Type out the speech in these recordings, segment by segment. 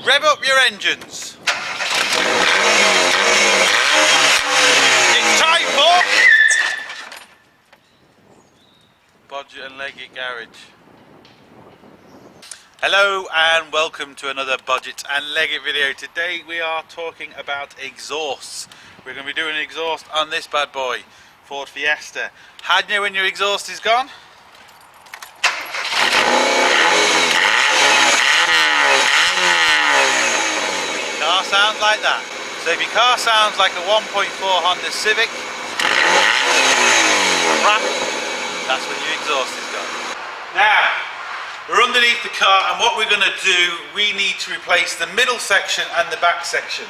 Rev up your engines. It's time for Bodgit and Leggit Garage. Hello and welcome to another Bodgit and Leggit video. Today we are talking about exhausts. We're going to be doing an exhaust on this bad boy, Ford Fiesta. How do you know when your exhaust is gone? Car sounds like that. So if your car sounds like a 1.4 Honda Civic, crap, that's when your exhaust is gone. Now, we're underneath the car, and what we're going to do, we need to replace the middle section and the back section.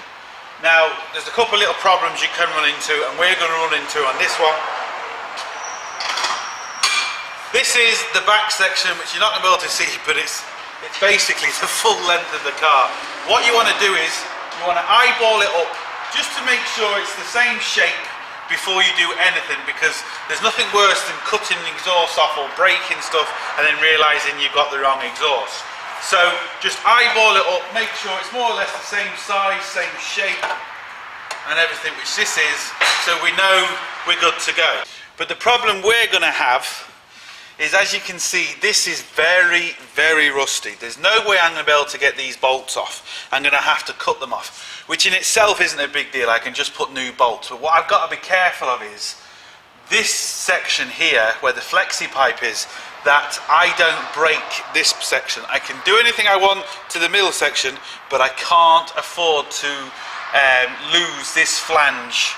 Now, there's a couple of little problems you can run into, and we're going to run into on this one. This is the back section, which you're not going to be able to see, but it's basically the full length of the car. What you want to do is, you want to eyeball it up, just to make sure it's the same shape before you do anything, because there's nothing worse than cutting the exhaust off or breaking stuff and then realising you've got the wrong exhaust. So just eyeball it up, make sure it's more or less the same size, same shape and everything, which this is, so we know we're good to go. But the problem we're going to have is, as you can see, this is very, very rusty. There's no way I'm going to be able to get these bolts off. I'm going to have to cut them off, which in itself isn't a big deal. I can just put new bolts. But what I've got to be careful of is this section here, where the flexi pipe is, that I don't break this section. I can do anything I want to the middle section, but I can't afford to lose this flange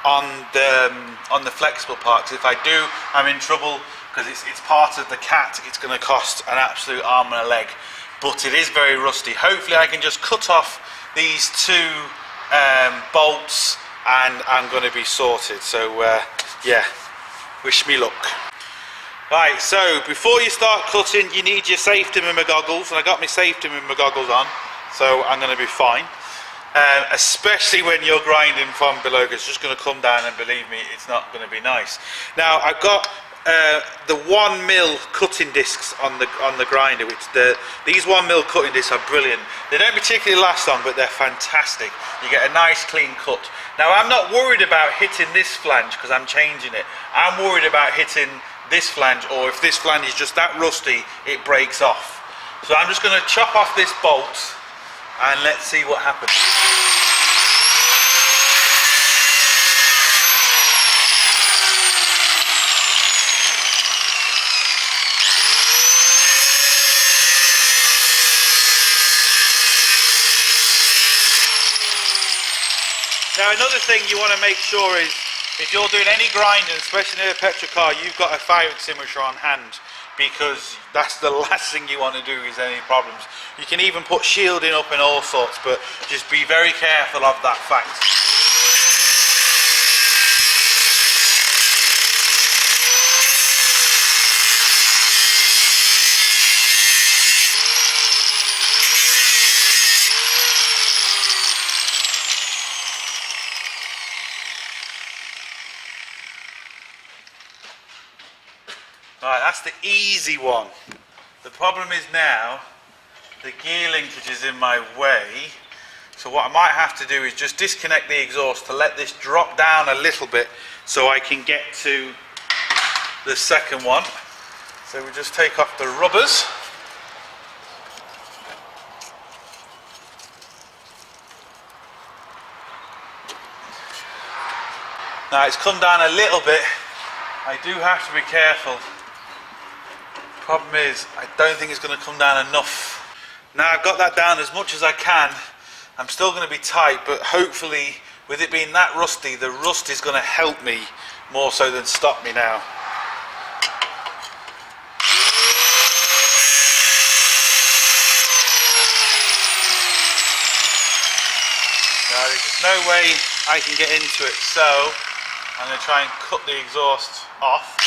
on the flexible part. 'Cause if I do, I'm in trouble, because it's part of the cat. It's going to cost an absolute arm and a leg, but it is very rusty. Hopefully I can just cut off these two bolts and I'm going to be sorted. So yeah, wish me luck. Right, so before you start cutting, you need your safety with my goggles, and I got my safety with my goggles on, so I'm going to be fine. Especially when you're grinding from below, because it's just going to come down, and believe me, it's not going to be nice. Now I've got the 1mm cutting discs on the grinder, which these 1mm cutting discs are brilliant. They don't particularly last long, but they're fantastic. You get a nice clean cut. Now I'm not worried about hitting this flange because I'm changing it. I'm worried about hitting this flange, or if this flange is just that rusty, it breaks off. So I'm just going to chop off this bolt and let's see what happens. Now another thing you want to make sure is, if you're doing any grinding, especially in a petrol car, you've got a fire extinguisher on hand, because that's the last thing you want to do is any problems. You can even put shielding up and all sorts, but just be very careful of that fact. Right, that's the easy one. The problem is now the gear linkage is in my way, so what I might have to do is just disconnect the exhaust to let this drop down a little bit so I can get to the second one. So we just take off the rubbers. Now it's come down a little bit. I do have to be careful. Problem is, I don't think it's going to come down enough. Now I've got that down as much as I can. I'm still going to be tight, but hopefully with it being that rusty, the rust is going to help me more so than stop me now. Now there's just no way I can get into it, so I'm going to try and cut the exhaust off.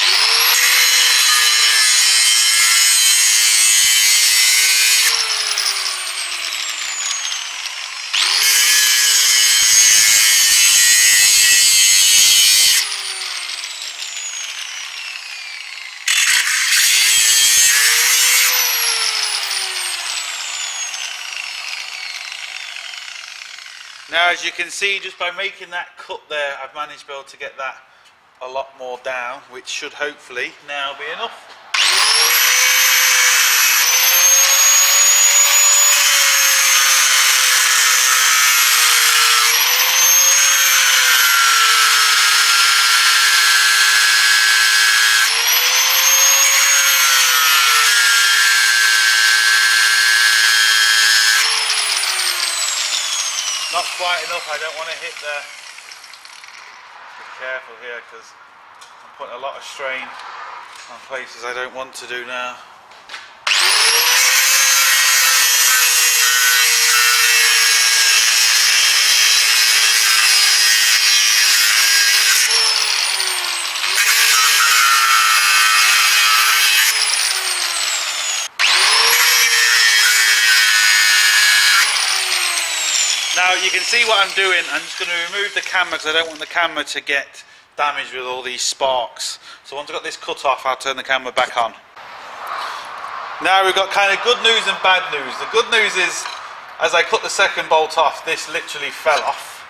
Now, as you can see, just by making that cut there, I've managed to be able to get that a lot more down, which should hopefully now be enough. Not quite enough. I don't want to hit the... Be careful here because I'm putting a lot of strain on places I don't want to do now. Now you can see what I'm doing. I'm just going to remove the camera because I don't want the camera to get damaged with all these sparks. So once I've got this cut off, I'll turn the camera back on. Now we've got kind of good news and bad news. The good news is, as I cut the second bolt off, this literally fell off,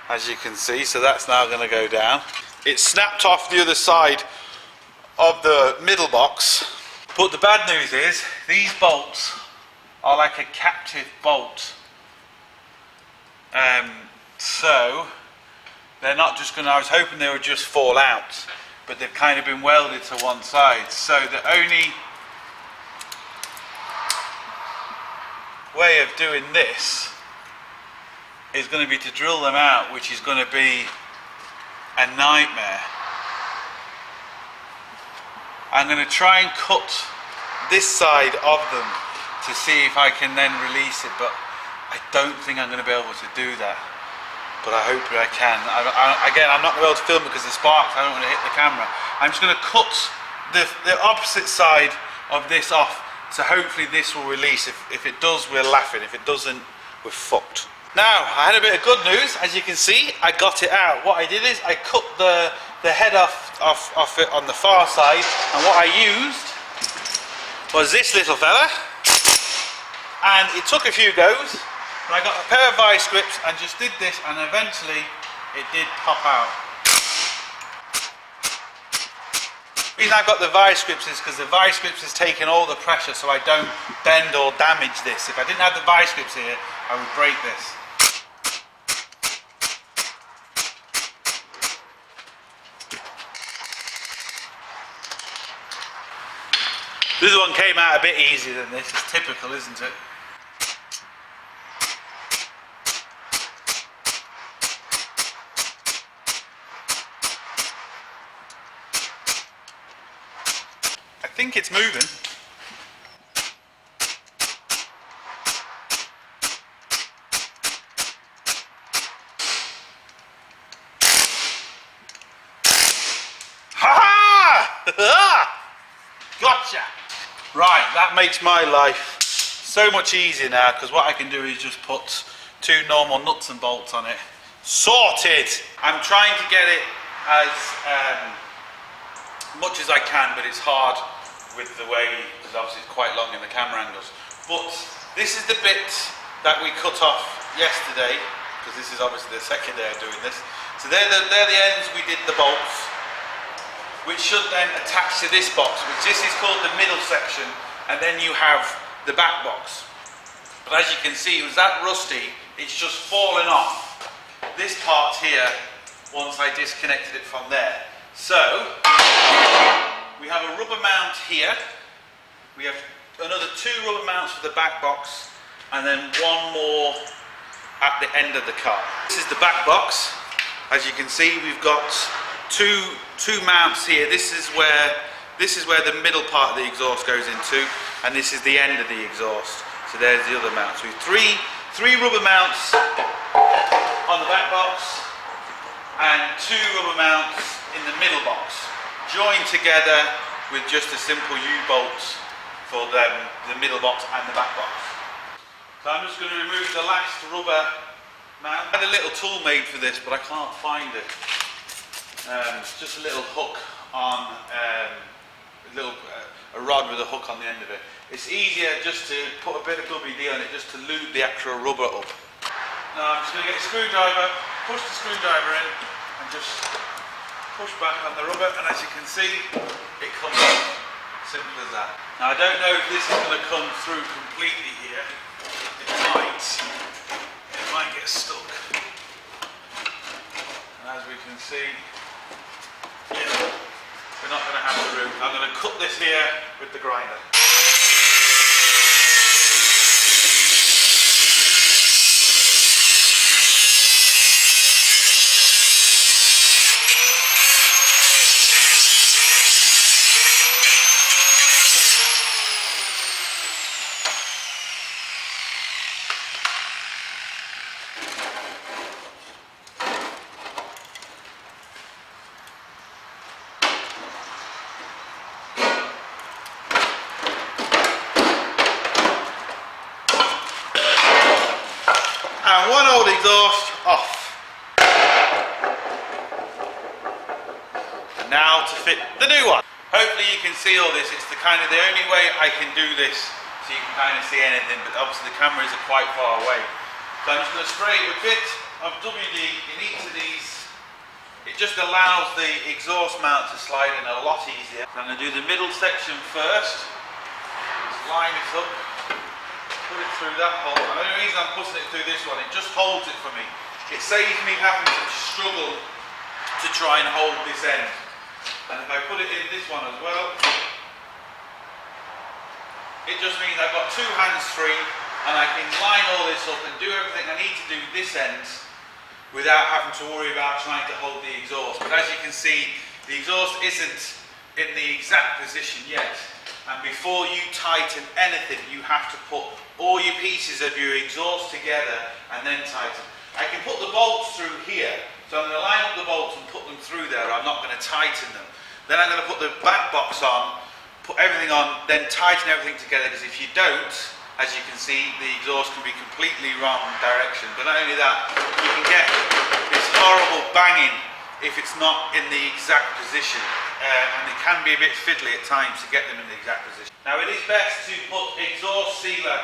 as you can see. So that's now going to go down. It snapped off the other side of the middle box. But the bad news is, these bolts are like a captive bolt. So they're not just going to, I was hoping they would just fall out, but they've kind of been welded to one side. So the only way of doing this is going to be to drill them out, which is going to be a nightmare. I'm going to try and cut this side of them to see if I can then release it, but I don't think I'm going to be able to do that, but I hope I can. Again, I'm not going to be able to film it because of the sparks. I don't want to hit the camera. I'm just going to cut the opposite side of this off, so hopefully this will release. If it does, we're laughing. If it doesn't, we're fucked. Now, I had a bit of good news. As you can see, I got it out. What I did is I cut the head off it on the far side, and what I used was this little fella, and it took a few goes. And I got a pair of vice grips and just did this, and eventually it did pop out. The reason I've got the vice grips is because the vice grips has taken all the pressure, so I don't bend or damage this. If I didn't have the vice grips here, I would break this. This one came out a bit easier than this. It's typical, isn't it? I think it's moving. Ha! Gotcha! Right, that makes my life so much easier now, because what I can do is just put two normal nuts and bolts on it. Sorted! I'm trying to get it as much as I can, but it's hard with the way, because obviously it's quite long in the camera angles. But this is the bit that we cut off yesterday, because this is obviously the second day of doing this. So they're the ends we did the bolts, which should then attach to this box, which this is called the middle section, and then you have the back box. But as you can see, it was that rusty, it's just fallen off this part here once I disconnected it from there. So we have a rubber mount here, we have another two rubber mounts for the back box, and then one more at the end of the car. This is the back box. As you can see, we've got two mounts here. This is where the middle part of the exhaust goes into, and this is the end of the exhaust. So there's the other mount. So three rubber mounts on the back box, and two rubber mounts in the middle box, joined together with just a simple U-bolt for the middle box and the back box. So I'm just going to remove the last rubber mount. I had a little tool made for this, but I can't find it. It's just a little hook on a rod with a hook on the end of it. It's easier just to put a bit of WD on it, just to lube the actual rubber up. Now I'm just going to get a screwdriver, push the screwdriver in and just push back on the rubber, and as you can see it comes off. Simple as that. Now I don't know if this is going to come through completely here. It might get stuck. And as we can see, yeah, we're not going to have the room. I'm going to cut this here with the grinder. And one old exhaust off. And now to fit the new one. Hopefully you can see all this. It's the only way I can do this so you can kind of see anything, but obviously the cameras are quite far away. So I'm just going to spray it with a bit of WD in each of these. It just allows the exhaust mount to slide in a lot easier. I'm going to do the middle section first. Just line it up. Put it through that hole, and the only reason I'm putting it through this one, it just holds it for me. It saves me having to struggle to try and hold this end. And if I put it in this one as well, it just means I've got two hands free and I can line all this up and do everything I need to do this end without having to worry about trying to hold the exhaust. But as you can see, the exhaust isn't in the exact position yet. And before you tighten anything, you have to put all your pieces of your exhaust together and then tighten. I can put the bolts through here, so I'm going to line up the bolts and put them through there. I'm not going to tighten them. Then I'm going to put the back box on, put everything on, then tighten everything together, because if you don't, as you can see, the exhaust can be completely wrong direction. But not only that, you can get this horrible banging if it's not in the exact position. And it can be a bit fiddly at times to get them in the exact position. Now it is best to put exhaust sealer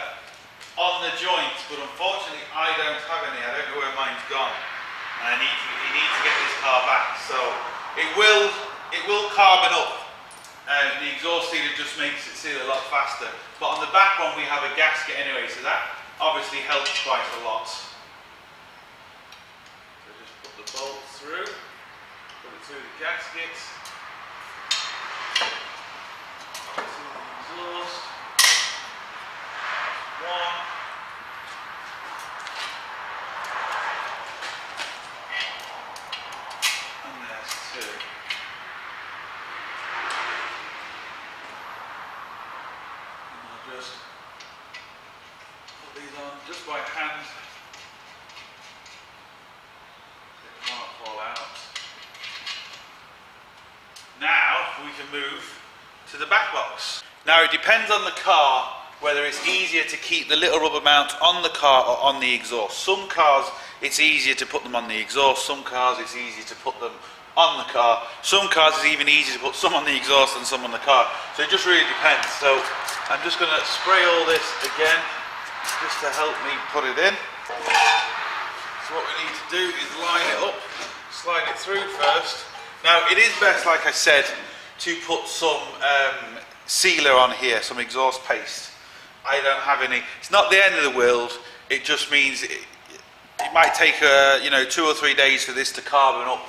on the joint, but unfortunately I don't have any. I don't know where mine's gone. And you need to get this car back. So it will carbon up. The exhaust sealer just makes it seal a lot faster. But on the back one we have a gasket anyway, so that obviously helps quite a lot. So just put the bolt through, put it through the gasket. Exhaust. One. And there's two. And I'll just put these on just by hand. They can't fall out. Now we can move to the back box. Now it depends on the car whether it's easier to keep the little rubber mount on the car or on the exhaust. Some cars it's easier to put them on the exhaust, some cars it's easier to put them on the car, some cars it's even easier to put some on the exhaust and some on the car. So it just really depends. So I'm just going to spray all this again just to help me put it in. So what we need to do is line it up, slide it through first. Now it is best, like I said, to put some sealer on here, some exhaust paste. I don't have any. It's not the end of the world. It just means it might take 2 or 3 days for this to carbon up,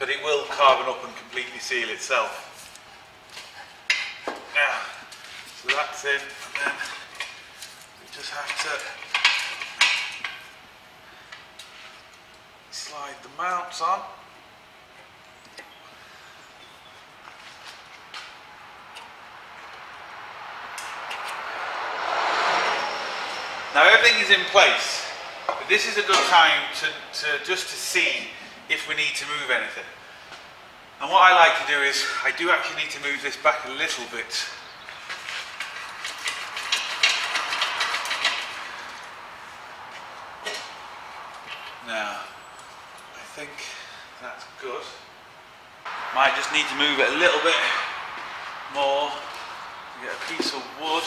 but it will carbon up and completely seal itself. Now, so that's in, and then we just have to slide the mounts on. Now everything is in place, but this is a good time to see if we need to move anything. And what I like to do is, I do actually need to move this back a little bit. Now, I think that's good. Might just need to move it a little bit more to get a piece of wood.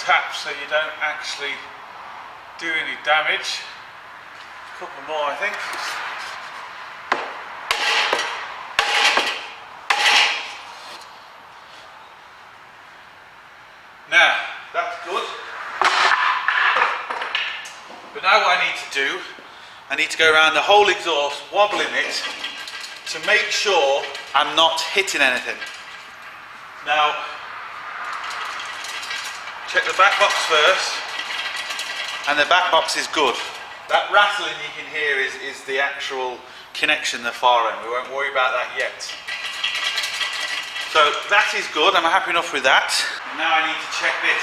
tap so you don't actually do any damage. A couple more, I think. Now, that's good. But now what I need to do, I need to go around the whole exhaust, wobbling it, to make sure I'm not hitting anything. Now, check the back box first, and the back box is good. That rattling you can hear is the actual connection, the far end. We won't worry about that yet. So that is good, I'm happy enough with that. And now I need to check this.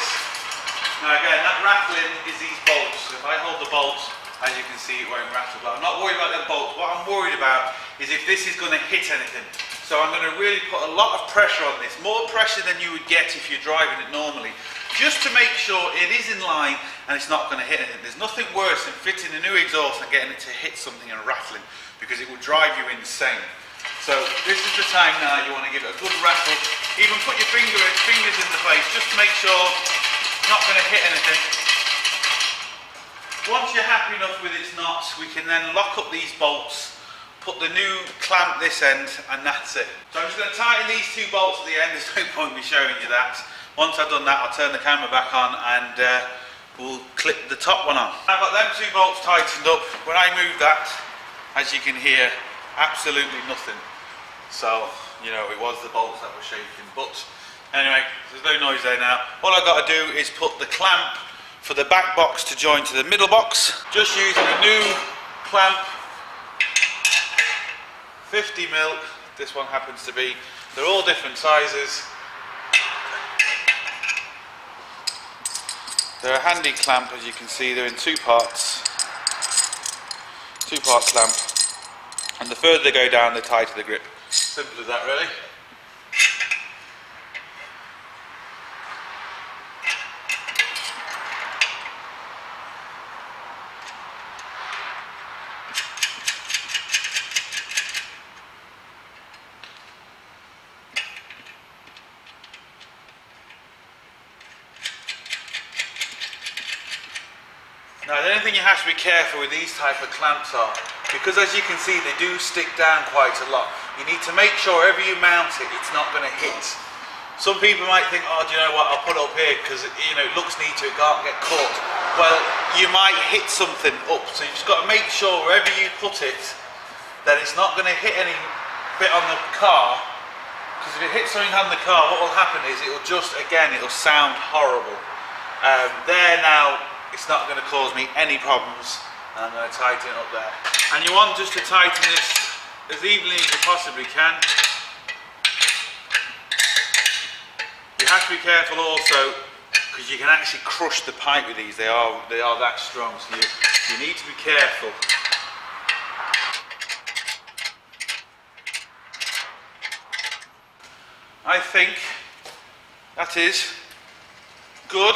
Now again, that rattling is these bolts. So if I hold the bolts, as you can see, it won't rattle. But I'm not worried about the bolts. What I'm worried about is if this is going to hit anything. So I'm going to really put a lot of pressure on this, more pressure than you would get if you're driving it normally, just to make sure it is in line and it's not going to hit anything. There's nothing worse than fitting a new exhaust and getting it to hit something and rattling, because it will drive you insane. So this is the time now you want to give it a good rattle. Even put your fingers in the place just to make sure it's not going to hit anything. Once you're happy enough with its knots, we can then lock up these bolts, put the new clamp this end, and that's it. So I'm just going to tighten these two bolts at the end. There's no point me showing you that. Once I've done that, I'll turn the camera back on and we'll clip the top one on. I've got them two bolts tightened up. When I move that, as you can hear, absolutely nothing. So, you know, it was the bolts that were shaking. But anyway, there's no noise there now. All I've got to do is put the clamp for the back box to join to the middle box. Just using a new clamp, 50mm. This one happens to be, they're all different sizes. They're a handy clamp, as you can see. They're in two parts. Two-part clamp. And the further they go down, the tighter the grip. Simple as that, really. Now, the only thing you have to be careful with these type of clamps are, because as you can see, they do stick down quite a lot. You need to make sure wherever you mount it, it's not going to hit. Some people might think, oh, do you know what, I'll put it up here because it looks neat, it can't get caught. Well, you might hit something up, so you've just got to make sure wherever you put it, that it's not going to hit any bit on the car. Because if it hits something on the car, what will happen is it'll sound horrible. There now, it's not going to cause me any problems, and I'm going to tighten it up there. And you want just to tighten this as evenly as you possibly can. You have to be careful also, because you can actually crush the pipe with these. They are that strong, so you need to be careful. I think that is good.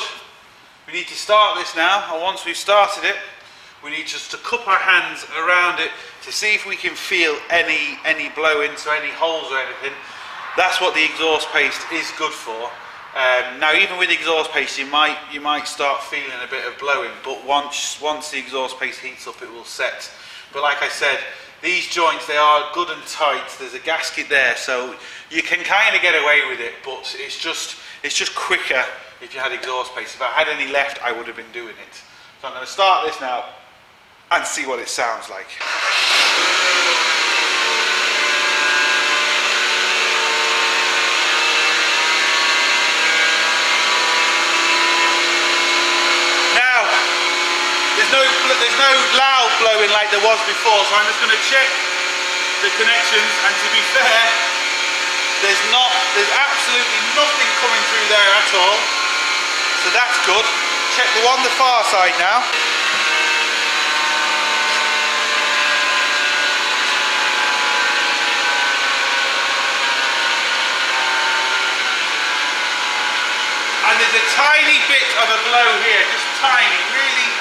We need to start this now, and once we've started it, we need just to cup our hands around it to see if we can feel any blow-ins or any holes or anything. That's what the exhaust paste is good for. Now, even with exhaust paste, you might start feeling a bit of blowing, but once the exhaust paste heats up, it will set. But like I said, these joints, they are good and tight. There's a gasket there, so you can kind of get away with it, but it's just quicker if you had exhaust paste. If I had any left, I would have been doing it. So I'm going to start this now and see what it sounds like. Now, there's no loud blowing like there was before, so I'm just going to check the connections, and to be fair, there's absolutely nothing coming through there at all. So that's good. Check the one on the far side now. And there's a tiny bit of a blow here, just tiny, really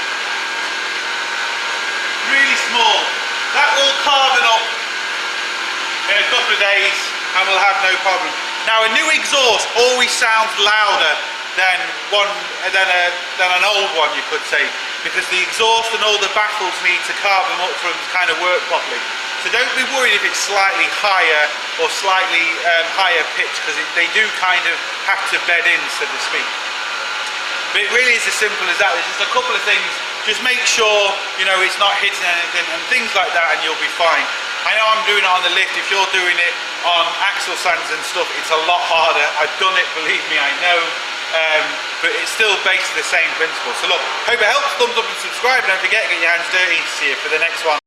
small. That will harden up in a couple of days and we'll have no problem. Now, a new exhaust always sounds louder than an old one, you could say, because the exhaust and all the baffles need to carve them up for them to kind of work properly. So don't be worried if it's slightly higher or slightly higher pitch, because they do kind of have to bed in, so to speak. But it really is as simple as that. There's just a couple of things. Just make sure, you know, it's not hitting anything and things like that, and you'll be fine. I know I'm doing it on the lift. If you're doing it on axle stands and stuff, it's a lot harder. I've done it, believe me, I know. But it's still basically the same principle. So look, hope it helps. Thumbs up and subscribe. Don't forget, get your hands dirty. See you for the next one.